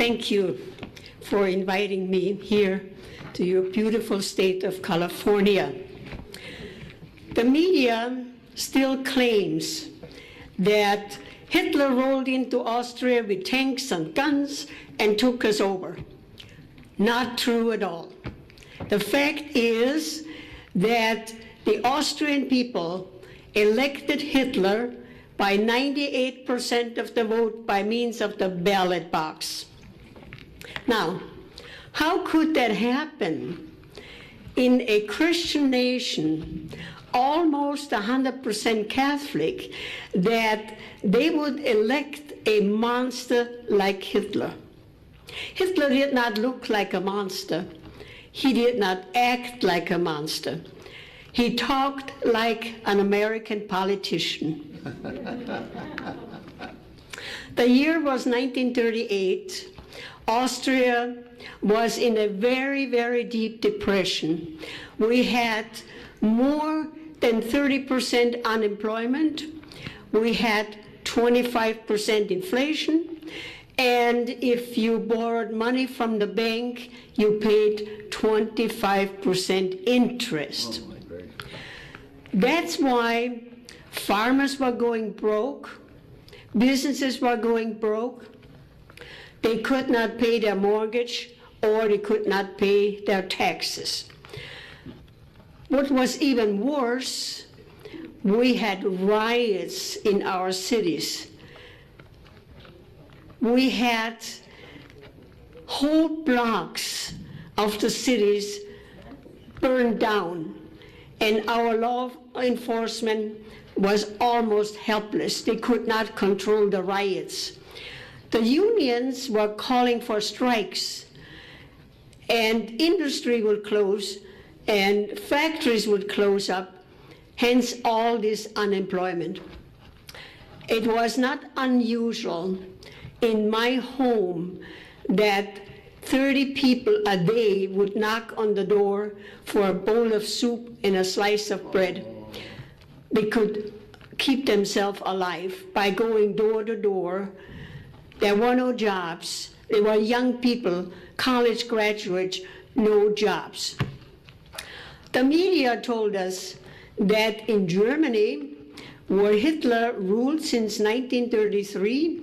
Thank you for inviting me here to your beautiful state of California. The media still claims that Hitler rolled into Austria with tanks and guns and took us over. Not true at all. The fact is that the Austrian people elected Hitler by 98% of the vote by means of the ballot box. Now, how could that happen in a Christian nation, almost 100% Catholic, that they would elect a monster like Hitler? Hitler did not look like a monster. He did not act like a monster. He talked like an American politician. The year was 1938. Austria was in a very, very deep depression. We had more than 30% unemployment. We had 25% inflation. And if you borrowed money from the bank, you paid 25% interest. That's why farmers were going broke, businesses were going broke. They could not pay their mortgage, or they could not pay their taxes. What was even worse, we had riots in our cities. We had whole blocks of the cities burned down, and our law enforcement was almost helpless. They could not control the riots. The unions were calling for strikes, and industry would close, and factories would close up, hence all this unemployment. It was not unusual in my home that 30 people a day would knock on the door for a bowl of soup and a slice of bread. They could keep themselves alive by going door to door. There were no jobs. They were young people, college graduates, no jobs. The media told us that in Germany, where Hitler ruled since 1933,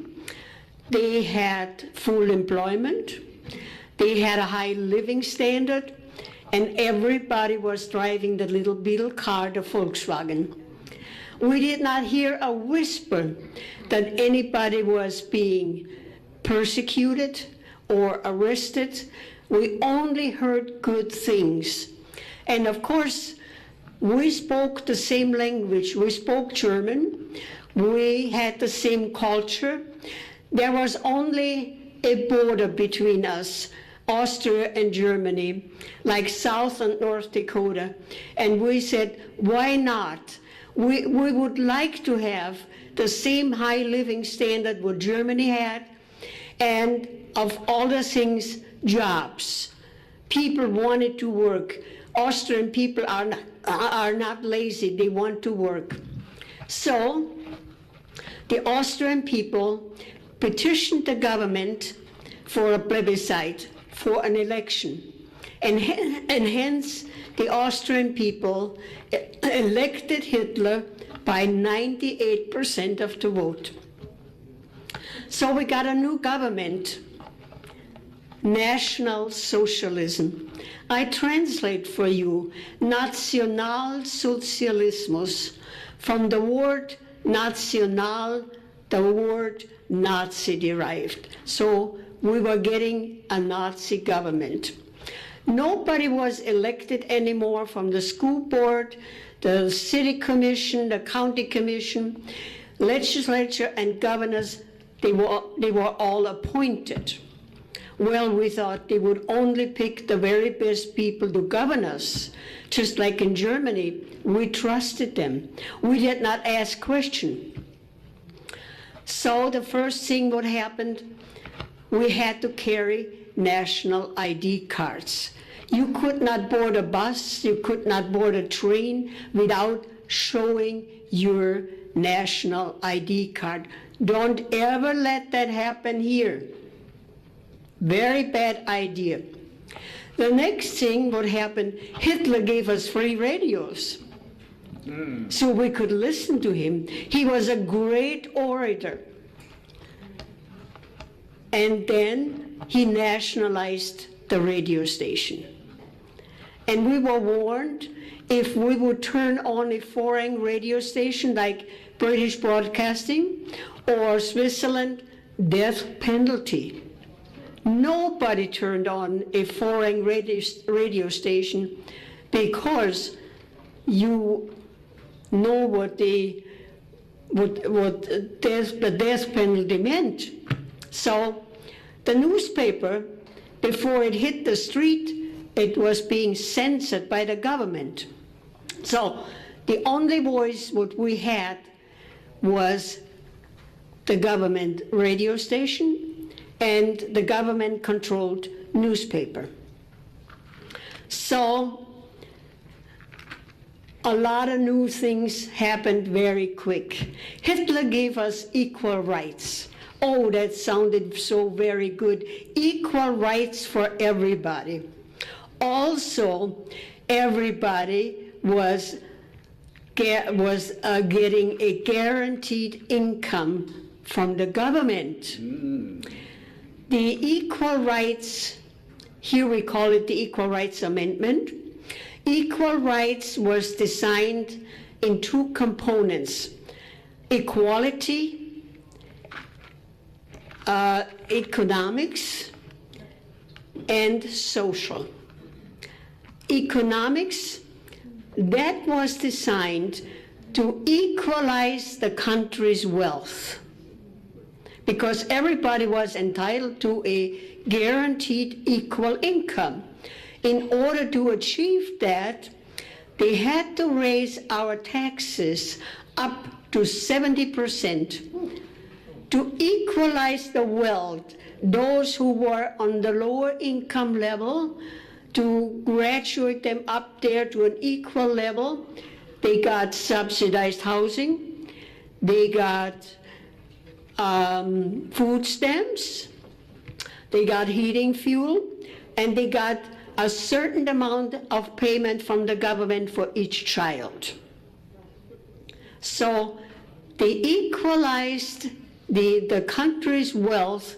they had full employment, they had a high living standard, and everybody was driving the little beetle car, the Volkswagen. We did not hear a whisper that anybody was being persecuted or arrested. We only heard good things. And of course, we spoke the same language. We spoke German. We had the same culture. There was only a border between us, Austria and Germany, like South and North Dakota. And we said, why not? We would like to have the same high living standard what Germany had, and of all the things, jobs. People wanted to work. Austrian people are not lazy, they want to work. So the Austrian people petitioned the government for a plebiscite, for an election. And hence, the Austrian people elected Hitler by 98% of the vote. So we got a new government, National Socialism. I translate for you, Nationalsozialismus, from the word national, the word Nazi derived. So we were getting a Nazi government. Nobody was elected anymore from the school board, the city commission, the county commission, legislature, and governors. They were all appointed. Well, we thought they would only pick the very best people to govern us. Just like in Germany, we trusted them. We did not ask questions. So the first thing what happened, we had to carry national ID cards. You could not board a bus, you could not board a train without showing your national ID card. Don't ever let that happen here. Very bad idea. The next thing what happened, Hitler gave us free radios. So we could listen to him. He was a great orator. And then he nationalized the radio station. And we were warned if we would turn on a foreign radio station like British Broadcasting or Switzerland, death penalty. Nobody turned on a foreign radio station because you know what the death penalty meant. So the newspaper, before it hit the street, it was being censored by the government. So the only voice what we had was the government radio station and the government-controlled newspaper. So a lot of new things happened very quick. Hitler gave us equal rights. Oh, that sounded so very good. Equal rights for everybody. Also, everybody was getting a guaranteed income from the government. The equal rights, here we call it the Equal Rights Amendment. Equal rights was designed in two components: equality, economics, and social. Economics, that was designed to equalize the country's wealth, because everybody was entitled to a guaranteed equal income. In order to achieve that, they had to raise our taxes up to 70% to equalize the wealth. Those who were on the lower income level, to graduate them up there to an equal level. They got subsidized housing, they got food stamps, they got heating fuel, and they got a certain amount of payment from the government for each child. So they equalized the country's wealth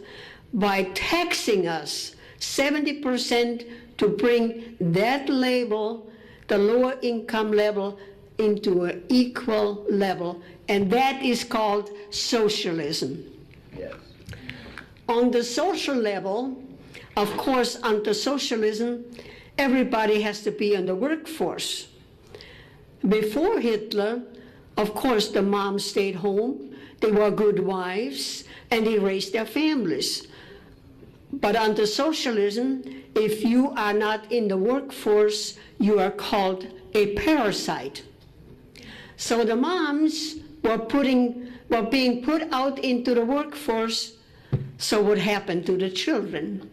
by taxing us 70% to bring that level, the lower income level, into an equal level, and that is called socialism. Yes. On the social level, of course, under socialism, everybody has to be in the workforce. Before Hitler, of course, the moms stayed home, they were good wives, and they raised their families. But under socialism, if you are not in the workforce, you are called a parasite. So the moms were being put out into the workforce. So what happened to the children?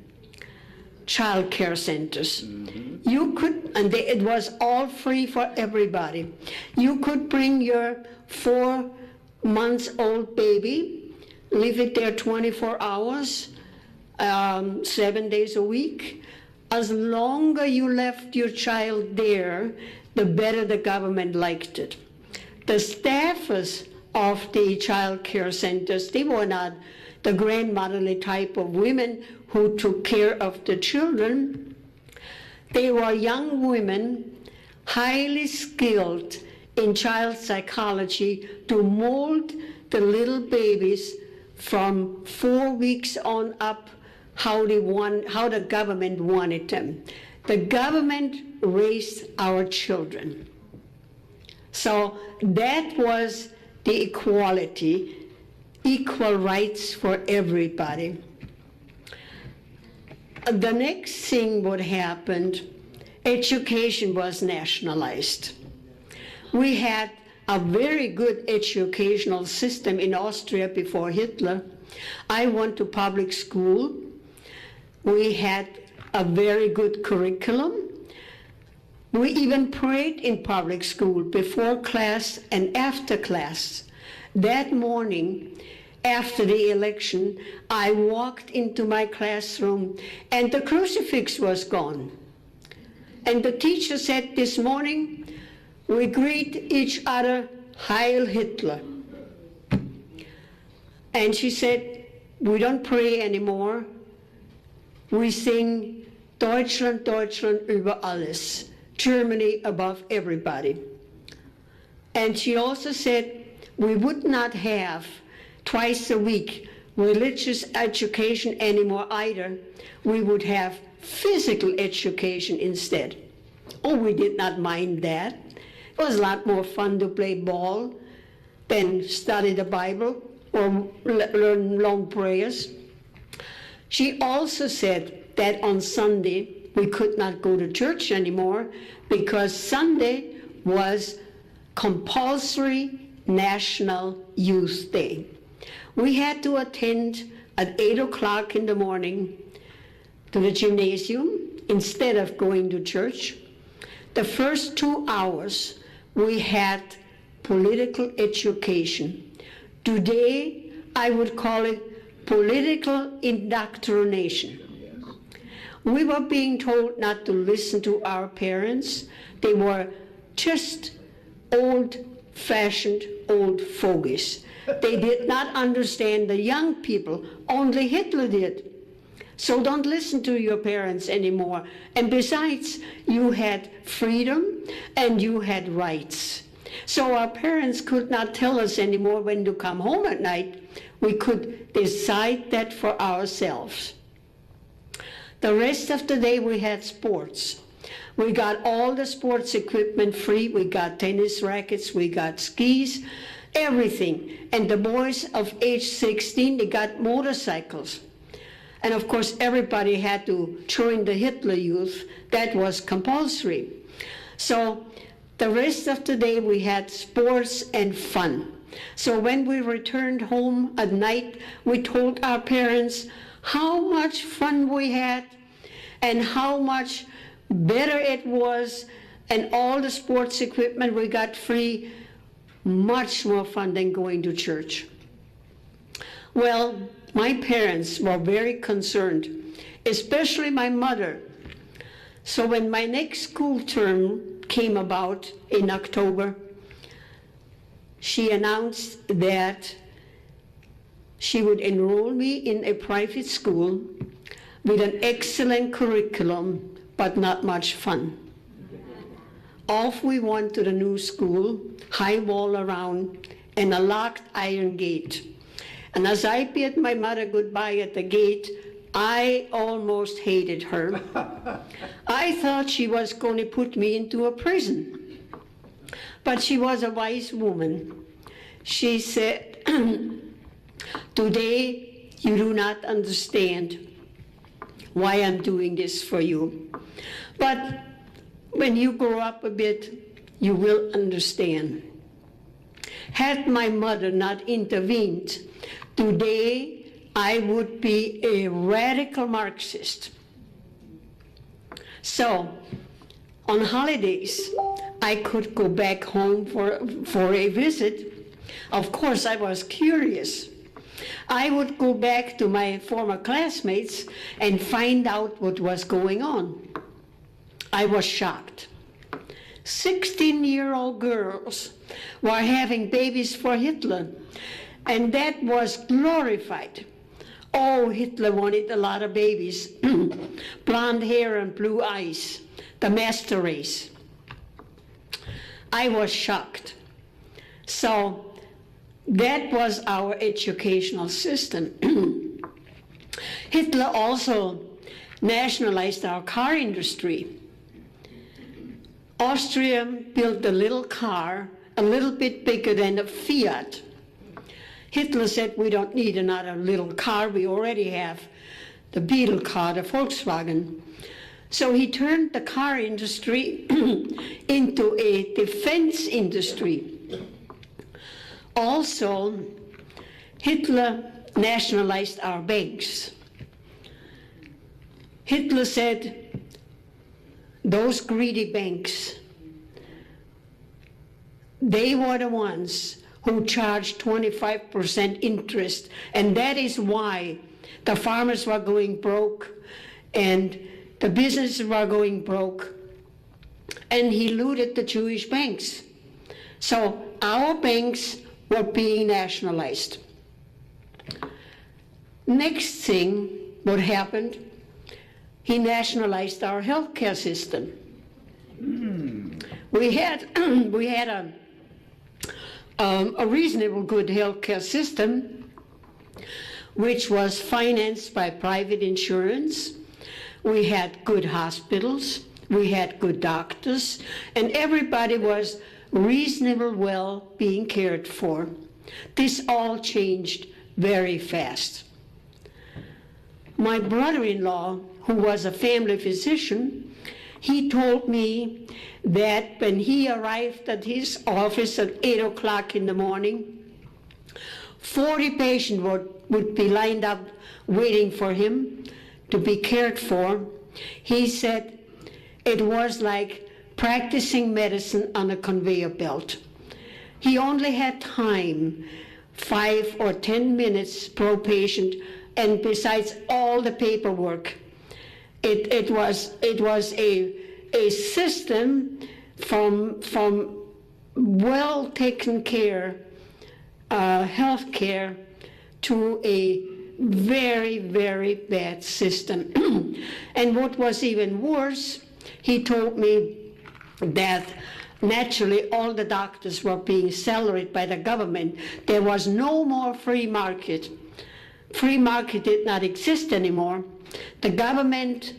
Child care centers. You could, and it was all free for everybody. You could bring your 4-month-old baby, leave it there 24 hours, 7 days a week. As long as you left your child there, the better the government liked it. The staffers of the child care centers, they were not the grandmotherly type of women who took care of the children. They were young women, highly skilled in child psychology, to mold the little babies from 4 weeks on up how the government wanted them. The government raised our children. So that was the equality, equal rights for everybody. The next thing what happened, education was nationalized. We had a very good educational system in Austria before Hitler. I went to public school. We had a very good curriculum. We even prayed in public school before class and after class. That morning, after the election, I walked into my classroom and the crucifix was gone. And the teacher said, this morning, we greet each other, Heil Hitler. And she said, we don't pray anymore. We sing Deutschland, Deutschland über alles, Germany above everybody. And she also said, we would not have twice a week religious education anymore either. We would have physical education instead. Oh, we did not mind that. It was a lot more fun to play ball than study the Bible or learn long prayers. She also said that on Sunday we could not go to church anymore because Sunday was compulsory National Youth Day. We had to attend at 8 o'clock in the morning to the gymnasium instead of going to church. The first 2 hours we had political education. Today I would call it political indoctrination. We were being told not to listen to our parents. They were just old-fashioned old fogies. They did not understand the young people. Only Hitler did. So don't listen to your parents anymore. And besides, you had freedom and you had rights. So our parents could not tell us anymore when to come home at night. We could decide that for ourselves. The rest of the day we had sports. We got all the sports equipment free. We got tennis rackets, we got skis, everything. And the boys of age 16, they got motorcycles. And of course, everybody had to join the Hitler Youth. That was compulsory. So the rest of the day we had sports and fun. So when we returned home at night, we told our parents how much fun we had and how much better it was, and all the sports equipment we got free, much more fun than going to church. Well, my parents were very concerned, especially my mother. So when my next school term came about in October, she announced that she would enroll me in a private school with an excellent curriculum, but not much fun. Off we went to the new school, high wall around, and a locked iron gate. And as I bid my mother goodbye at the gate, I almost hated her. I thought she was going to put me into a prison. But she was a wise woman. She said, today you do not understand why I'm doing this for you. But when you grow up a bit, you will understand. Had my mother not intervened, today I would be a radical Marxist. So, on holidays, I could go back home for a visit. Of course, I was curious. I would go back to my former classmates and find out what was going on. I was shocked. 16-year-old girls were having babies for Hitler, and that was glorified. Oh, Hitler wanted a lot of babies, blonde hair and blue eyes, the master race. I was shocked. So that was our educational system. Hitler also nationalized our car industry. Austria built a little car, a little bit bigger than a Fiat. Hitler said, we don't need another little car, we already have the Beetle car, the Volkswagen. So he turned the car industry into a defense industry. Also, Hitler nationalized our banks. Hitler said, those greedy banks, they were the ones who charged 25% interest. And that is why the farmers were going broke and the businesses were going broke. And he looted the Jewish banks. So our banks were being nationalized. Next thing, what happened, he nationalized our healthcare system. We had a reasonable good healthcare system, which was financed by private insurance. We had good hospitals, we had good doctors, and everybody was reasonably well being cared for. This all changed very fast. My brother-in-law, who was a family physician, he told me that when he arrived at his office at 8 o'clock in the morning, 40 patients would be lined up waiting for him to be cared for. He said it was like practicing medicine on a conveyor belt. He only had time, 5 or 10 minutes per patient, and besides all the paperwork. It was a system from well taken care health care to a very, very bad system. And what was even worse, he told me that naturally all the doctors were being salaried by the government. There was no more free market. Free market did not exist anymore. The government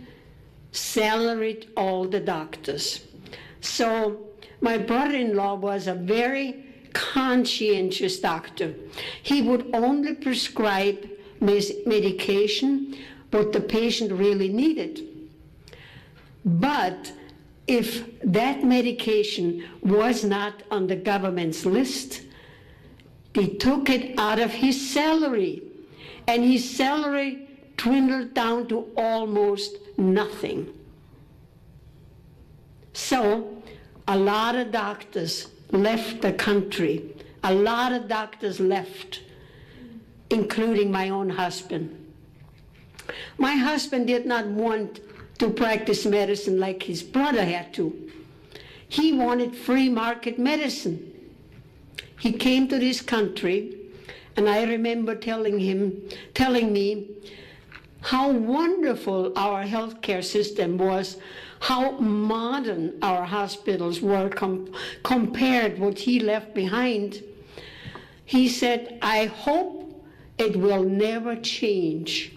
salaried all the doctors. So my brother-in-law was a very conscientious doctor. He would only prescribe medication what the patient really needed. But if that medication was not on the government's list, they took it out of his salary, and his salary dwindled down to almost nothing. So a lot of doctors left the country. A lot of doctors left, including my own husband. My husband did not want to practice medicine like his brother had to. He wanted free market medicine. He came to this country, and I remember telling me how wonderful our healthcare system was, how modern our hospitals were compared what he left behind. He said, I hope it will never change.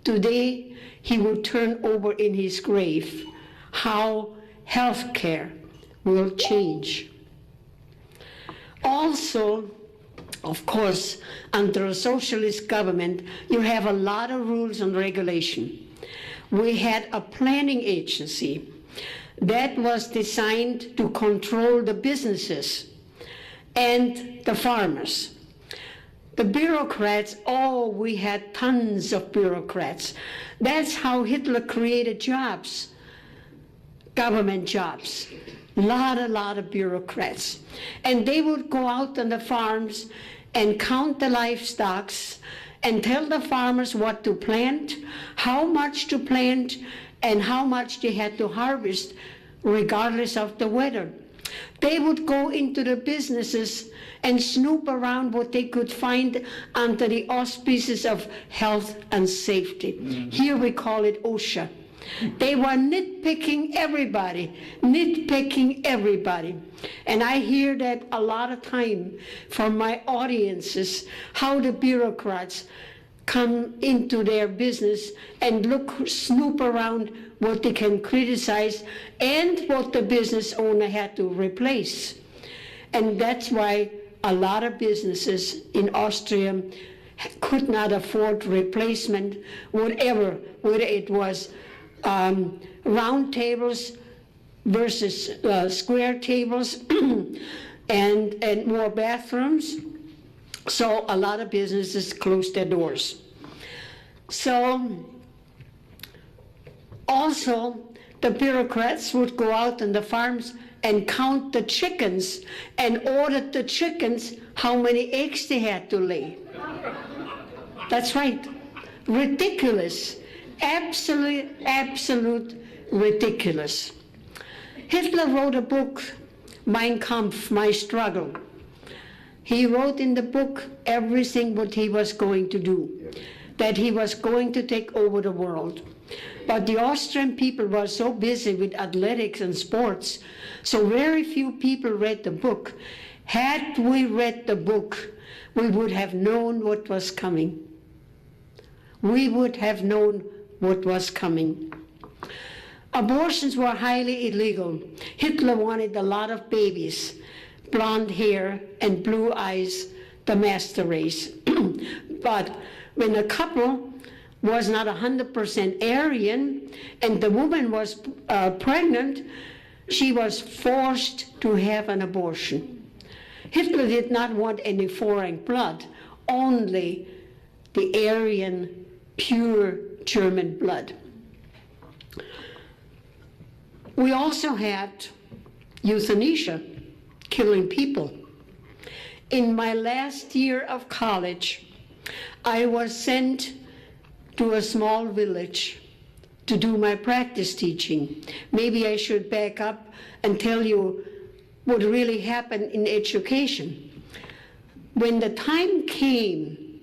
Today, he will turn over in his grave how healthcare will change. Also, of course, under a socialist government, you have a lot of rules and regulation. We had a planning agency that was designed to control the businesses and the farmers. The bureaucrats, we had tons of bureaucrats. That's how Hitler created jobs, government jobs. A lot of bureaucrats. And they would go out on the farms and count the livestock and tell the farmers what to plant, how much to plant, and how much they had to harvest, regardless of the weather. They would go into the businesses and snoop around what they could find under the auspices of health and safety. Mm-hmm. Here we call it OSHA. They were nitpicking everybody. And I hear that a lot of time from my audiences, how the bureaucrats come into their business and snoop around what they can criticize and what the business owner had to replace. And that's why a lot of businesses in Austria could not afford replacement, whether it was round tables versus square tables and more bathrooms. So a lot of businesses closed their doors. So also the bureaucrats would go out on the farms and count the chickens and ordered the chickens how many eggs they had to lay. That's right. Ridiculous. Absolute ridiculous. Hitler wrote a book, Mein Kampf, My Struggle. He wrote in the book everything what he was going to do, that he was going to take over the world. But the Austrian people were so busy with athletics and sports, so very few people read the book. Had we read the book, we would have known what was coming. We would have known what was coming. Abortions were highly illegal. Hitler wanted a lot of babies, blonde hair and blue eyes, the master race. But when a couple was not 100% Aryan and the woman was pregnant, she was forced to have an abortion. Hitler did not want any foreign blood, only the Aryan, pure German blood. We also had euthanasia, killing people. In my last year of college, I was sent to a small village to do my practice teaching. Maybe I should back up and tell you what really happened in education. When the time came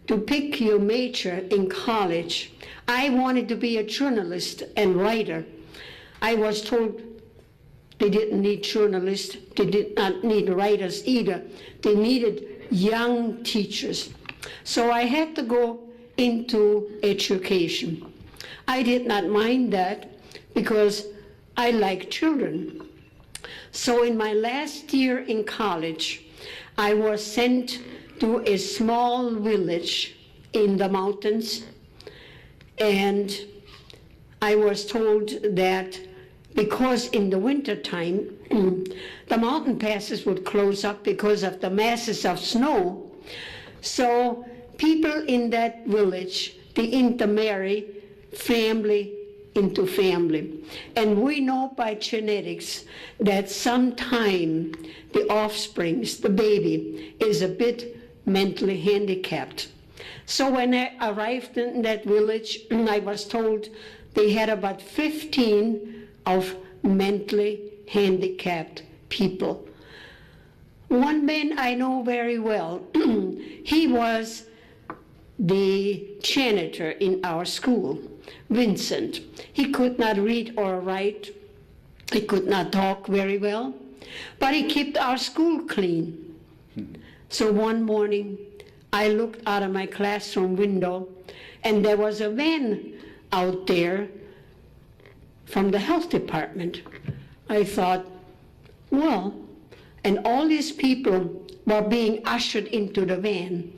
to pick your major in college, I wanted to be a journalist and writer. I was told they didn't need journalists, they did not need writers either. They needed young teachers. So I had to go into education. I did not mind that because I like children. So in my last year in college, I was sent to a small village in the mountains, and I was told that because in the wintertime, the mountain passes would close up because of the masses of snow. So people in that village, they intermarry family into family. And we know by genetics that sometime the offsprings, the baby, is a bit mentally handicapped. So when I arrived in that village, I was told they had about 15 of mentally handicapped people. One man I know very well, he was the janitor in our school, Vincent. He could not read or write. He could not talk very well, but he kept our school clean. So one morning, I looked out of my classroom window, and there was a van out there from the health department. I thought, well, and all these people were being ushered into the van.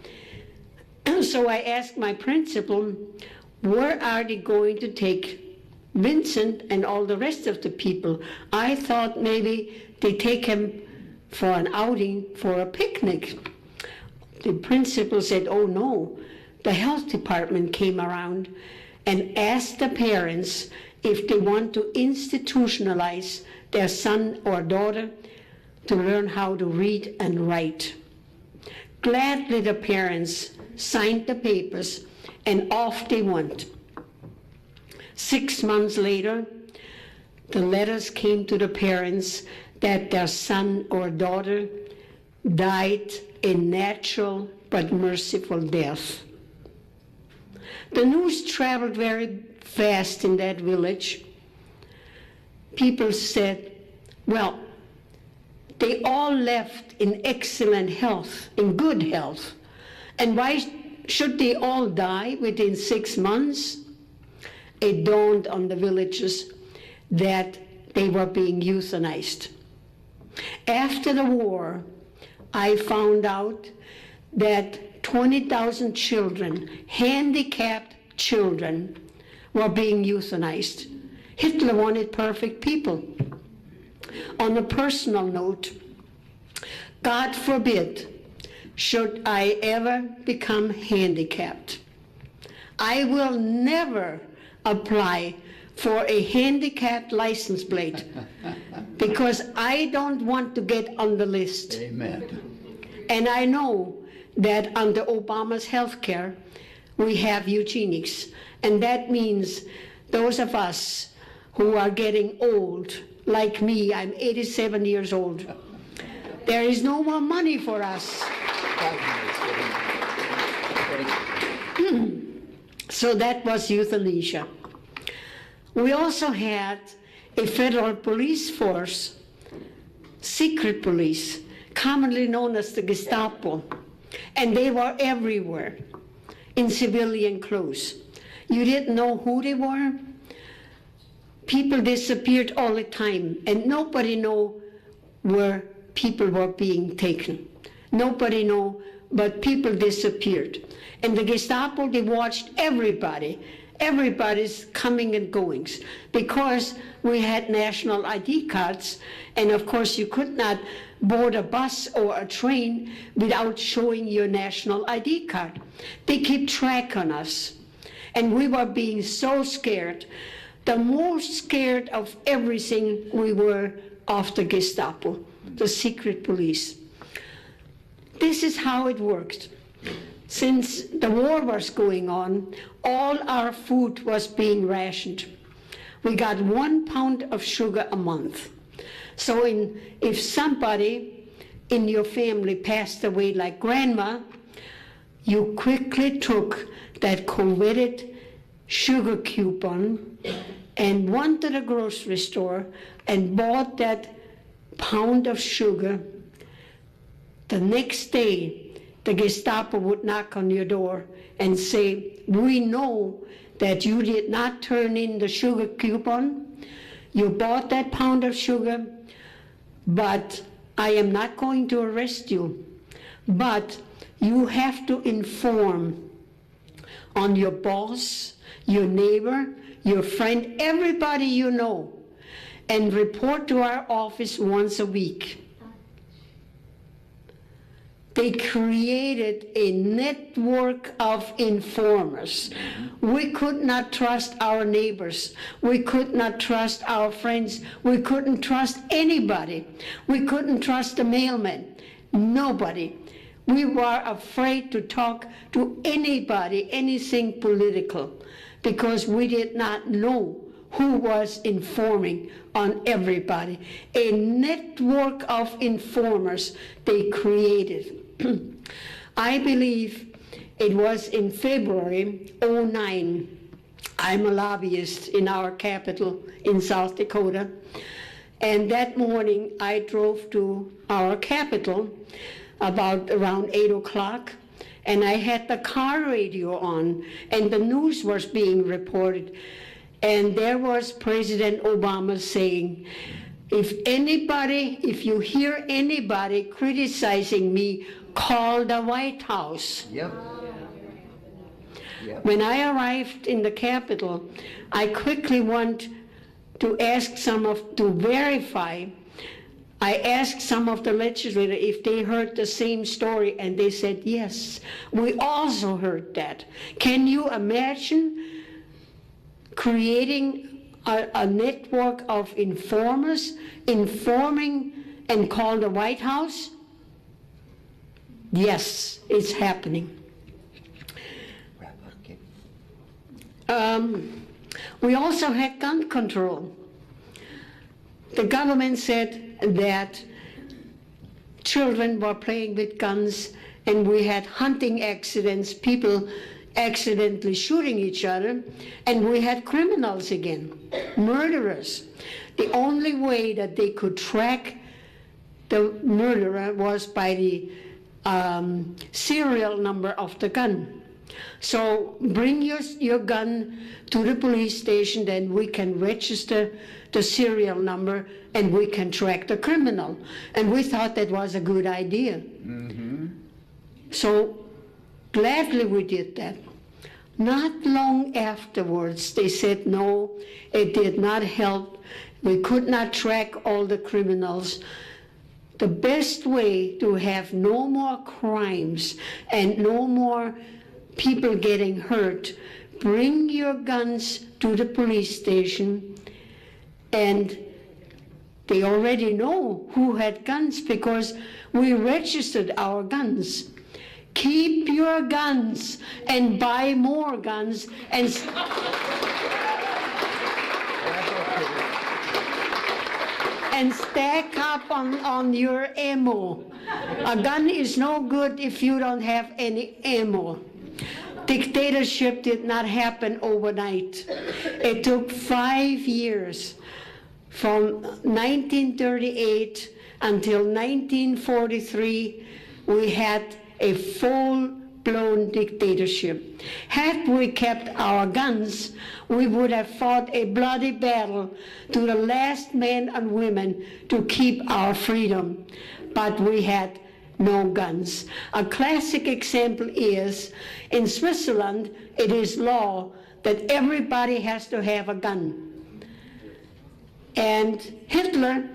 And so I asked my principal, where are they going to take Vincent and all the rest of the people? I thought maybe they take him for an outing, for a picnic. The principal said, oh no, the health department came around and asked the parents if they want to institutionalize their son or daughter to learn how to read and write. Gladly the parents signed the papers and off they went. 6 months later, the letters came to the parents that their son or daughter died a natural but merciful death. The news traveled very fast in that village. People said, well, they all left in excellent health, in good health. And why should they all die within 6 months? It dawned on the villagers that they were being euthanized. After the war, I found out that 20,000 children, handicapped children, were being euthanized. Hitler wanted perfect people. On a personal note, God forbid, should I ever become handicapped, I will never apply for a handicapped license plate because I don't want to get on the list. Amen. And I know that under Obama's health care, we have eugenics. And that means those of us who are getting old, like me, I'm 87 years old, there is no more money for us. So that was euthanasia. We also had a federal police force, secret police, commonly known as the Gestapo, and they were everywhere in civilian clothes. You didn't know who they were. People disappeared all the time, and nobody knew where people were being taken. Nobody knew, but people disappeared. And the Gestapo, they watched everybody's coming and goings, because we had national ID cards, and of course you could not board a bus or a train without showing your national ID card. They keep track on us, and we were being so scared. The most scared of everything we were of the Gestapo, the secret police. This is how it worked. Since the war was going on, all our food was being rationed. We got 1 pound of sugar a month. So if somebody in your family passed away, like grandma, you quickly took that coveted sugar coupon and went to the grocery store and bought that pound of sugar. The next day, the Gestapo would knock on your door and say, "We know that you did not turn in the sugar coupon. You bought that pound of sugar, but I am not going to arrest you. But you have to inform on your boss, your neighbor, your friend, everybody you know, and report to our office once a week." They created a network of informers. We could not trust our neighbors. We could not trust our friends. We couldn't trust anybody. We couldn't trust the mailman. Nobody. We were afraid to talk to anybody, anything political, because we did not know who was informing on everybody. A network of informers they created. I believe it was in February '09. I'm a lobbyist in our capital in South Dakota. And that morning I drove to our capital about around 8 o'clock, and I had the car radio on, and the news was being reported. And there was President Obama saying, if you hear anybody criticizing me, call the White House. Yep. When I arrived in the Capitol, I quickly went to verify. I asked some of the legislators if they heard the same story, and they said, yes, we also heard that. Can you imagine creating a network of informers, informing and call the White House? Yes, it's happening. We also had gun control. The government said that children were playing with guns, and we had hunting accidents, people accidentally shooting each other, and we had criminals again, murderers. The only way that they could track the murderer was by the serial number of the gun. So bring your gun to the police station, then we can register the serial number and we can track the criminal. And we thought that was a good idea. Mm-hmm. So gladly we did that. Not long afterwards, they said no, it did not help. We could not track all the criminals. The best way to have no more crimes and no more people getting hurt bring your guns to the police station, and they already know who had guns because we registered our guns. Keep your guns and buy more guns and stack up on your ammo. A gun is no good if you don't have any ammo. Dictatorship did not happen overnight. It took 5 years, from 1938 until 1943, we had a full-blown dictatorship. Had we kept our guns, we would have fought a bloody battle to the last man and women to keep our freedom. But we had no guns. A classic example is, in Switzerland, it is law that everybody has to have a gun. And Hitler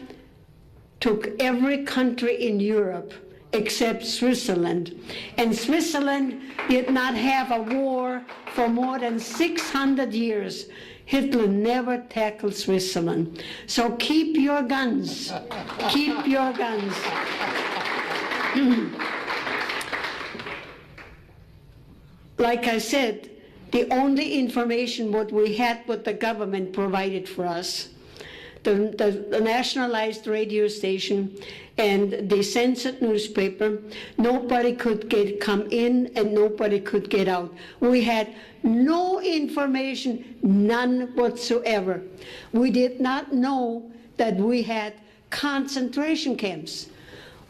took every country in Europe except Switzerland. And Switzerland did not have a war for more than 600 years. Hitler never tackled Switzerland. So keep your guns. Keep your guns. Like I said, the only information what we had, what the government provided for us, the nationalized radio station and the censored newspaper, nobody could come in and nobody could get out. We had no information, none whatsoever. We did not know that we had concentration camps.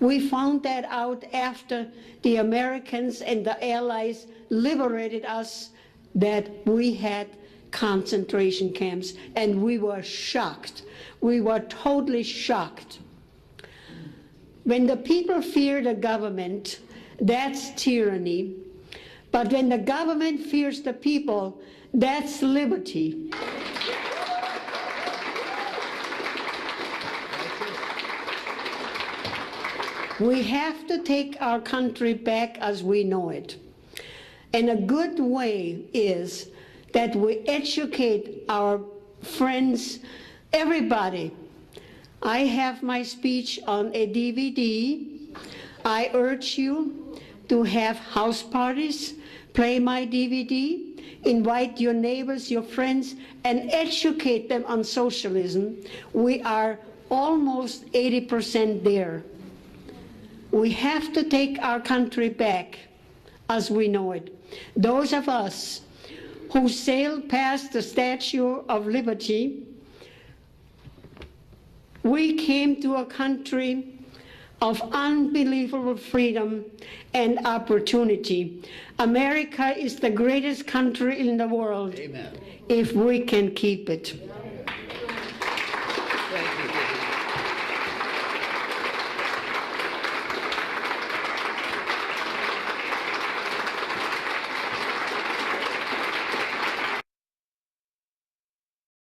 We found that out after the Americans and the Allies liberated us, that we had concentration camps, and we were shocked. We were totally shocked. When the people fear the government, that's tyranny. But when the government fears the people, that's liberty. We have to take our country back as we know it. And a good way is that we educate our friends, everybody. I have my speech on a DVD. I urge you to have house parties, play my DVD, invite your neighbors, your friends, and educate them on socialism. We are almost 80% there. We have to take our country back as we know it. Those of us who sailed past the Statue of Liberty, we came to a country of unbelievable freedom and opportunity. America is the greatest country in the world. Amen. If we can keep it.